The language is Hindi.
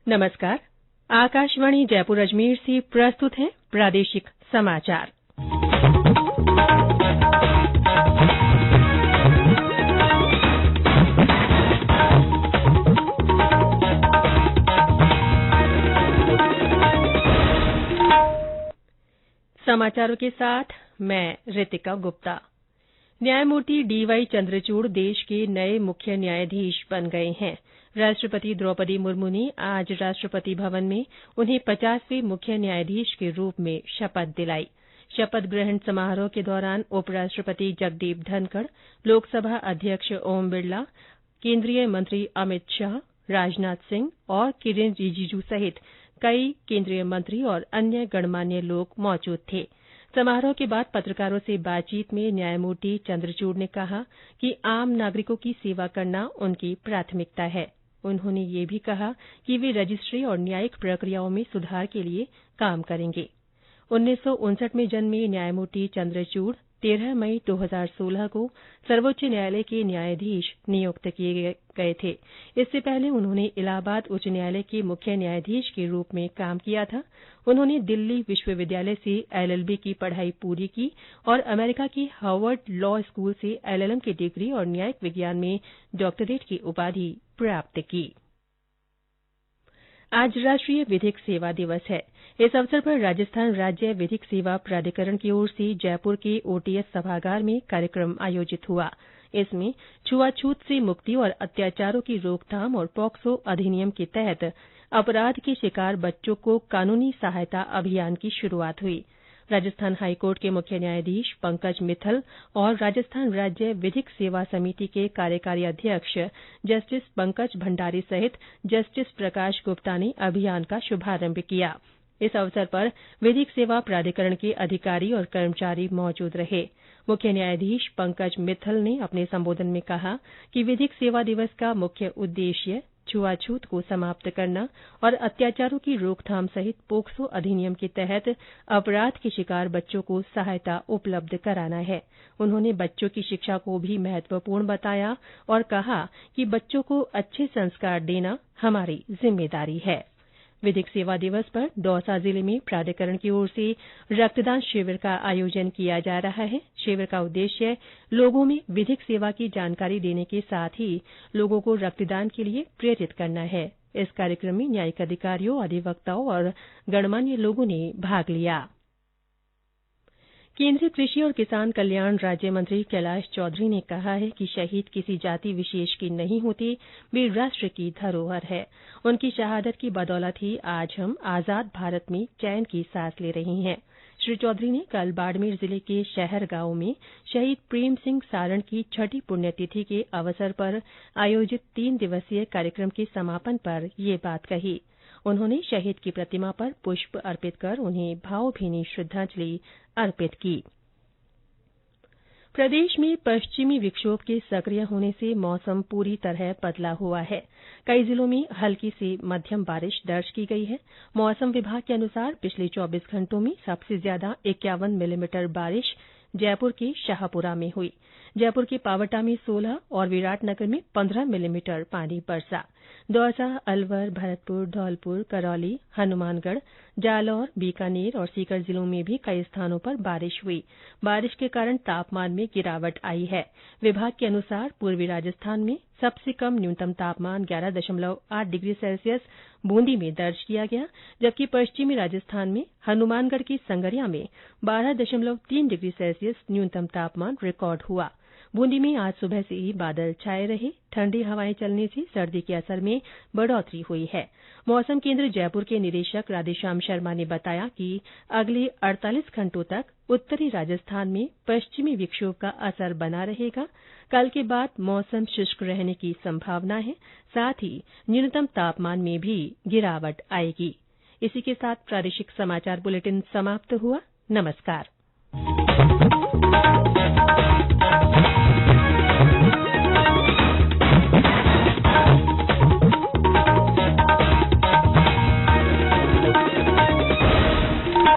नमस्कार। आकाशवाणी जयपुर अजमेर से प्रस्तुत है प्रादेशिक समाचार। समाचारों के साथ मैं रितिका गुप्ता। न्यायमूर्ति डीवाई चंद्रचूड़ देश के नए मुख्य न्यायाधीश बन गए हैं। राष्ट्रपति द्रौपदी मुर्मू ने आज राष्ट्रपति भवन में उन्हें 50वें मुख्य न्यायाधीश के रूप में शपथ दिलाई। शपथ ग्रहण समारोह के दौरान उपराष्ट्रपति जगदीप धनखड़, लोकसभा अध्यक्ष ओम बिरला, केंद्रीय मंत्री अमित शाह, राजनाथ सिंह और किरेन रिजिजू सहित कई केंद्रीय मंत्री और अन्य गणमान्य लोग मौजूद थे। समारोह के बाद पत्रकारों से बातचीत में न्यायमूर्ति चंद्रचूड़ ने कहा कि आम नागरिकों की सेवा करना उनकी प्राथमिकता है। उन्होंने यह भी कहा कि वे रजिस्ट्री और न्यायिक प्रक्रियाओं में सुधार के लिए काम करेंगे। 1959 में जन्मे न्यायमूर्ति चंद्रचूड़ 13 मई 2016 को सर्वोच्च न्यायालय के न्यायाधीश नियुक्त किए गए थे। इससे पहले उन्होंने इलाहाबाद उच्च न्यायालय के मुख्य न्यायाधीश के रूप में काम किया था। उन्होंने दिल्ली विश्वविद्यालय से एलएलबी की पढ़ाई पूरी की और अमेरिका के हार्वर्ड लॉ स्कूल से एलएलएम की डिग्री और न्यायिक विज्ञान में डॉक्टरेट की उपाधि प्राप्त की। आज राष्ट्रीय विधिक सेवा दिवस है। इस अवसर पर राजस्थान राज्य विधिक सेवा प्राधिकरण की ओर से जयपुर के ओटीएस सभागार में कार्यक्रम आयोजित हुआ। इसमें छुआछूत से मुक्ति और अत्याचारों की रोकथाम और पॉक्सो अधिनियम के तहत अपराध के शिकार बच्चों को कानूनी सहायता अभियान की शुरूआत हुई। राजस्थान हाईकोर्ट के मुख्य न्यायाधीश पंकज मित्तल और राजस्थान राज्य विधिक सेवा समिति के कार्यकारी अध्यक्ष जस्टिस पंकज भंडारी सहित जस्टिस प्रकाश गुप्ता ने अभियान का शुभारंभ किया। इस अवसर पर विधिक सेवा प्राधिकरण के अधिकारी और कर्मचारी मौजूद रहे। मुख्य न्यायाधीश पंकज मित्तल ने अपने संबोधन में कहा कि विधिक सेवा दिवस का मुख्य उद्देश्य छुआछूत को समाप्त करना और अत्याचारों की रोकथाम सहित पोक्सो अधिनियम के तहत अपराध के शिकार बच्चों को सहायता उपलब्ध कराना है। उन्होंने बच्चों की शिक्षा को भी महत्वपूर्ण बताया और कहा कि बच्चों को अच्छे संस्कार देना हमारी जिम्मेदारी है। विधिक सेवा दिवस पर दौसा जिले में प्राधिकरण की ओर से रक्तदान शिविर का आयोजन किया जा रहा है। शिविर का उद्देश्य लोगों में विधिक सेवा की जानकारी देने के साथ ही लोगों को रक्तदान के लिए प्रेरित करना है। इस कार्यक्रम में न्यायिक अधिकारियों, अधिवक्ताओं और गणमान्य लोगों ने भाग लिया। केंद्रीय कृषि और किसान कल्याण राज्य मंत्री कैलाश चौधरी ने कहा है कि शहीद किसी जाति विशेष की नहीं होते, वे राष्ट्र की धरोहर है। उनकी शहादत की बदौलत ही आज हम आजाद भारत में चैन की सांस ले रहे हैं। श्री चौधरी ने कल बाड़मेर जिले के शहर गांव में शहीद प्रेम सिंह सारण की 6ठी पुण्यतिथि के अवसर पर आयोजित 3 दिवसीय कार्यक्रम के समापन पर यह बात कही। उन्होंने शहीद की प्रतिमा पर पुष्प अर्पित कर उन्हें भावभीनी श्रद्धांजलि अर्पित की। प्रदेश में पश्चिमी विक्षोभ के सक्रिय होने से मौसम पूरी तरह बदला हुआ है। कई जिलों में हल्की से मध्यम बारिश दर्ज की गई है। मौसम विभाग के अनुसार पिछले 24 घंटों में सबसे ज्यादा 51 मिलीमीटर बारिश जयपुर के शाहपुरा में हुई। जयपुर के पावटा में 16 और विराटनगर में 15 मिलीमीटर पानी बरसा। दौसा, अलवर, भरतपुर, धौलपुर, करौली, हनुमानगढ़, जालौर, बीकानेर और सीकर जिलों में भी कई स्थानों पर बारिश हुई। बारिश के कारण तापमान में गिरावट आई है। विभाग के अनुसार पूर्वी राजस्थान में सबसे कम न्यूनतम तापमान 11.8 डिग्री सेल्सियस बूंदी में दर्ज किया गया, जबकि पश्चिमी राजस्थान में हनुमानगढ़ की संगरिया में 12.3 डिग्री सेल्सियस न्यूनतम तापमान रिकॉर्ड हुआ। बूंदी में आज सुबह से ही बादल छाए रहे। ठंडी हवाएं चलने से सर्दी के असर में बढ़ोतरी हुई है। मौसम केंद्र जयपुर के निदेशक राधेश्याम शर्मा ने बताया कि अगले 48 घंटों तक उत्तरी राजस्थान में पश्चिमी विक्षोभ का असर बना रहेगा। कल के बाद मौसम शुष्क रहने की संभावना है। साथ ही न्यूनतम तापमान में भी गिरावट आएगी। इसी के साथ प्रादेशिक समाचार बुलेटिन समाप्त हुआ। नमस्कार।